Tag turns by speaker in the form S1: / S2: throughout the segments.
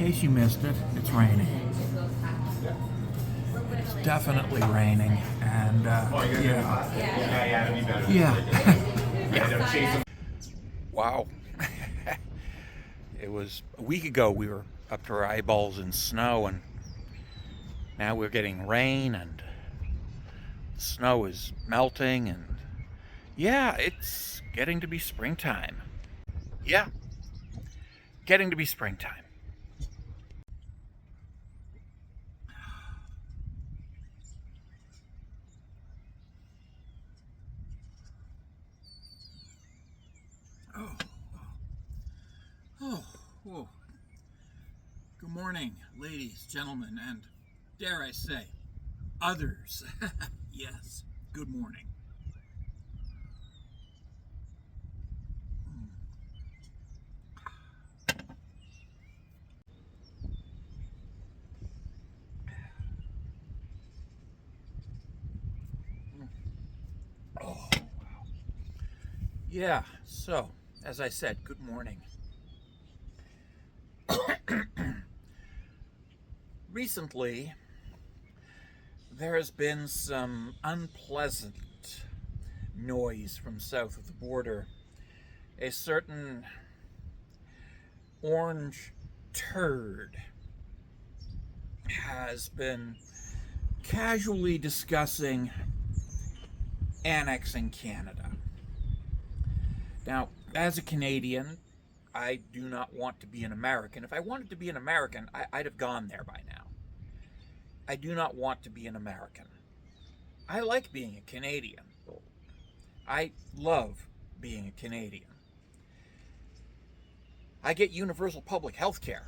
S1: case you missed it, it's raining. It's definitely raining, and yeah. Wow. It was a week ago we were up to our eyeballs in snow, and now we're getting rain, and the snow is melting, and yeah, it's getting to be springtime. Yeah, getting to be springtime. Oh, oh, oh. Good morning, ladies, gentlemen, and dare I say, others. Yes, good morning. Oh, yeah, so, as I said, good morning. Recently, there has been some unpleasant noise from south of the border. A certain orange turd has been casually discussing annexing Canada. Now, as a Canadian, I do not want to be an American. If I wanted to be an American, I'd have gone there by now. I do not want to be an American. I like being a Canadian. I love being a Canadian. I get universal public health care.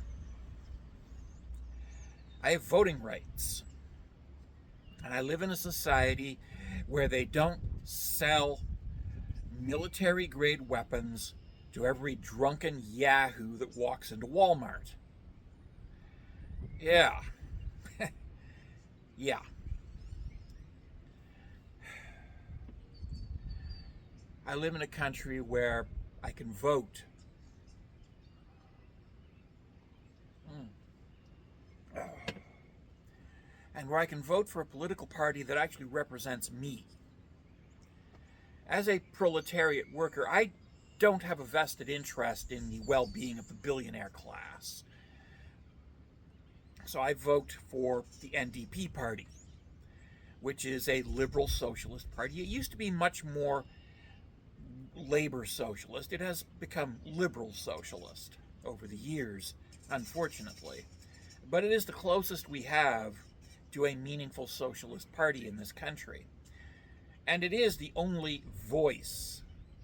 S1: I have voting rights. And I live in a society where they don't sell military-grade weapons to every drunken yahoo that walks into Walmart. Yeah. Yeah. I live in a country where I can vote. And where I can vote for a political party that actually represents me. As a proletariat worker, I don't have a vested interest in the well-being of the billionaire class. So I vote for the NDP party, which is a liberal socialist party. It used to be much more labor socialist. It has become liberal socialist over the years, unfortunately. But it is the closest we have to a meaningful socialist party in this country. And it is the only voice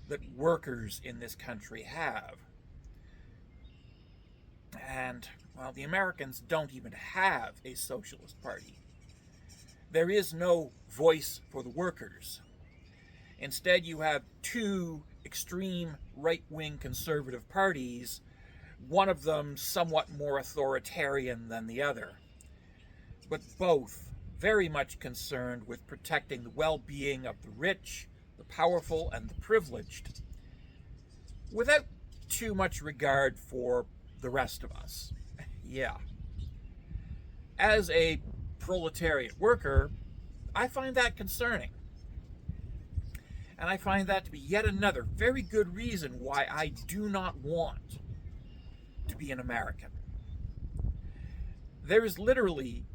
S1: that workers in this country have. And, well, the Americans don't even have a socialist party. There is no voice for the workers. Instead, you have two extreme right-wing conservative parties, one of them somewhat more authoritarian than the other, but both very much concerned with protecting the well-being of the rich, the powerful, and the privileged, without too much regard for the rest of us. Yeah. As a proletariat worker, I find that concerning. And I find that to be yet another very good reason why I do not want to be an American. There is literally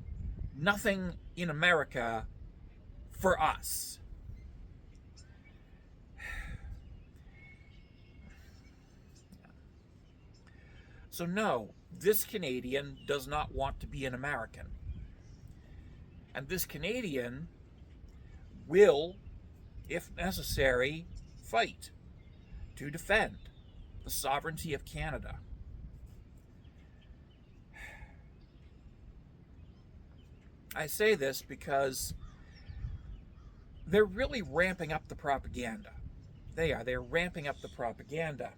S1: nothing in America for us. So no, this Canadian does not want to be an American. And this Canadian will, if necessary, fight to defend the sovereignty of Canada. I say this because they're really ramping up the propaganda. They're ramping up the propaganda.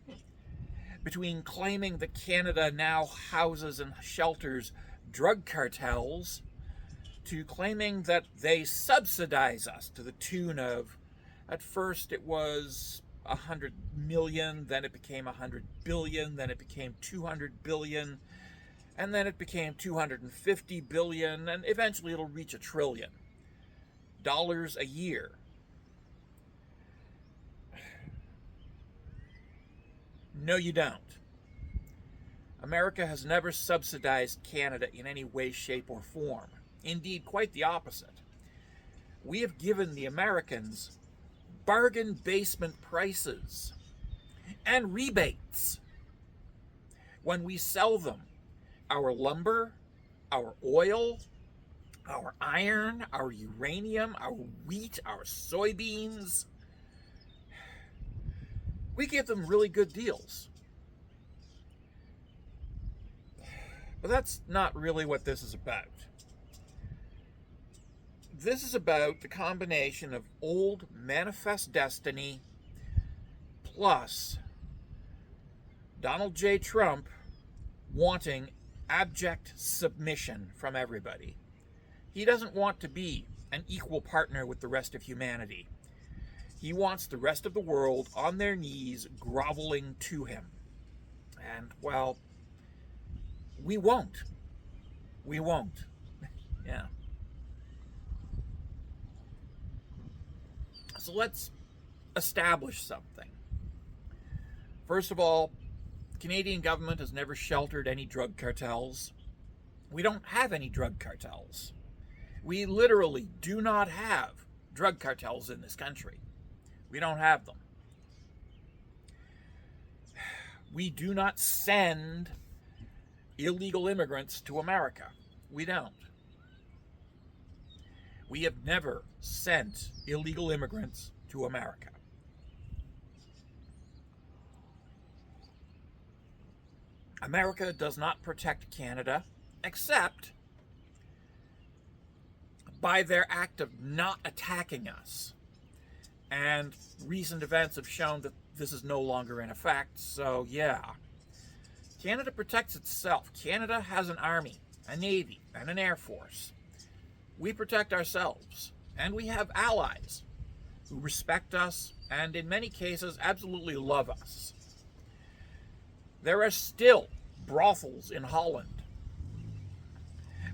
S1: Between claiming that Canada now houses and shelters drug cartels, to claiming that they subsidize us to the tune of, at first it was 100 million, then it became 100 billion, then it became 200 billion, and then it became 250 billion, and eventually it'll reach $1 trillion a year. No, you don't. America has never subsidized Canada in any way, shape, or form. Indeed, quite the opposite. We have given the Americans bargain basement prices and rebates when we sell them our lumber, our oil, our iron, our uranium, our wheat, our soybeans. We give them really good deals. But that's not really what this is about. This is about the combination of old manifest destiny plus Donald J. Trump wanting abject submission from everybody. He doesn't want to be an equal partner with the rest of humanity. He wants the rest of the world on their knees groveling to him. And, well, we won't. We won't. Yeah. So let's establish something. First of all, the Canadian government has never sheltered any drug cartels. We don't have any drug cartels. We literally do not have drug cartels in this country. We don't have them. We do not send illegal immigrants to America. We don't. We have never sent illegal immigrants to America. America does not protect Canada except by their act of not attacking us. And recent events have shown that this is no longer in effect, so yeah. Canada protects itself. Canada has an army, a navy, and an air force. We protect ourselves, and we have allies who respect us and in many cases absolutely love us. There are still brothels in Holland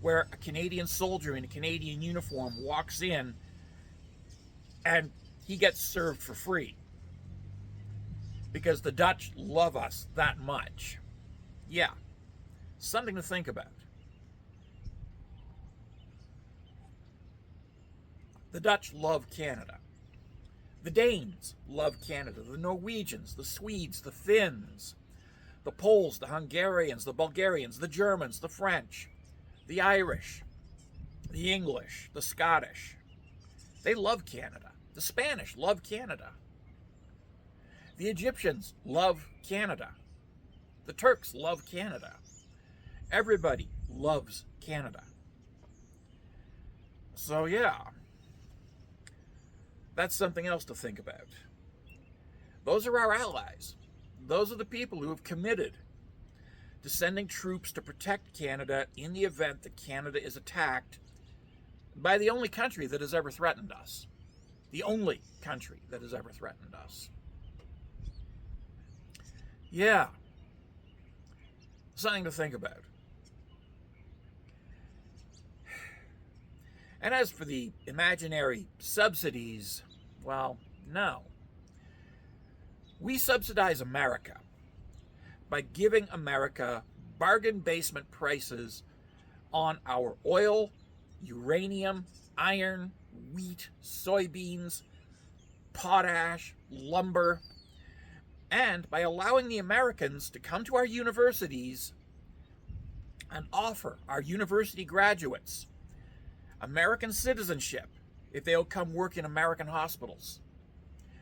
S1: where a Canadian soldier in a Canadian uniform walks in and he gets served for free because the Dutch love us that much. Yeah, something to think about. The Dutch love Canada. The Danes love Canada. The Norwegians, the Swedes, the Finns, the Poles, the Hungarians, the Bulgarians, the Germans, the French, the Irish, the English, the Scottish. They love Canada. The Spanish love Canada. The Egyptians love Canada. The Turks love Canada. Everybody loves Canada. So yeah, that's something else to think about. Those are our allies. Those are the people who have committed to sending troops to protect Canada in the event that Canada is attacked by the only country that has ever threatened us. The only country that has ever threatened us. Yeah. Something to think about. And as for the imaginary subsidies, well, no. We subsidize America by giving America bargain basement prices on our oil, uranium, iron, wheat, soybeans, potash, lumber, and by allowing the Americans to come to our universities and offer our university graduates American citizenship if they'll come work in American hospitals.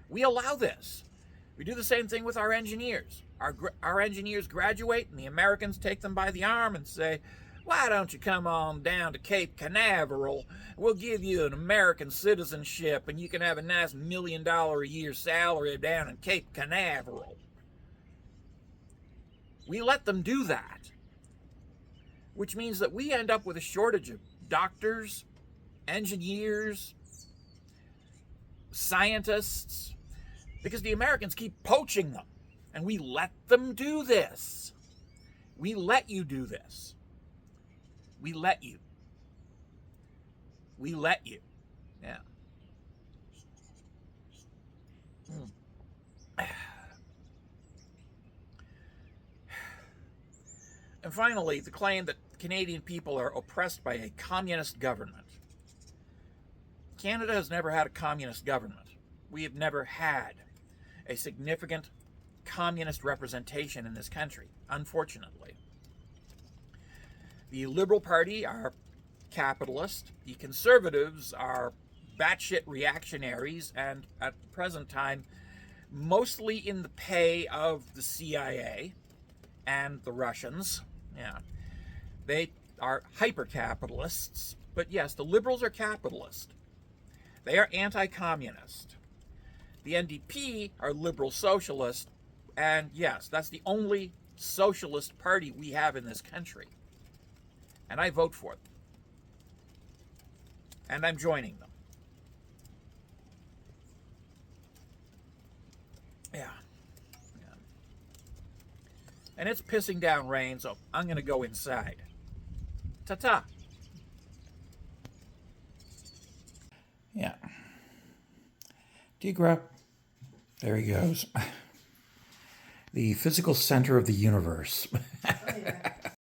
S1: We allow this. We do the same thing with our engineers. Our engineers graduate and the Americans take them by the arm and say, why don't you come on down to Cape Canaveral? We'll give you an American citizenship and you can have a nice $1 million a year salary down in Cape Canaveral. We let them do that, which means that we end up with a shortage of doctors, engineers, scientists, because the Americans keep poaching them, and we let them do this. We let you do this. We let you. We let you. Yeah. And finally, the claim that Canadian people are oppressed by a communist government. Canada has never had a communist government. We have never had a significant communist representation in this country, unfortunately. The Liberal Party are capitalist. The Conservatives are batshit reactionaries and, at the present time, mostly in the pay of the CIA and the Russians. Yeah. They are hyper-capitalists. But yes, the Liberals are capitalist. They are anti-communist. The NDP are liberal socialist. And yes, that's the only socialist party we have in this country. And I vote for them. And I'm joining them. Yeah. And it's pissing down rain, so I'm going to go inside. Ta-ta. Yeah. Tigra. There he goes. The physical center of the universe. Oh, yeah.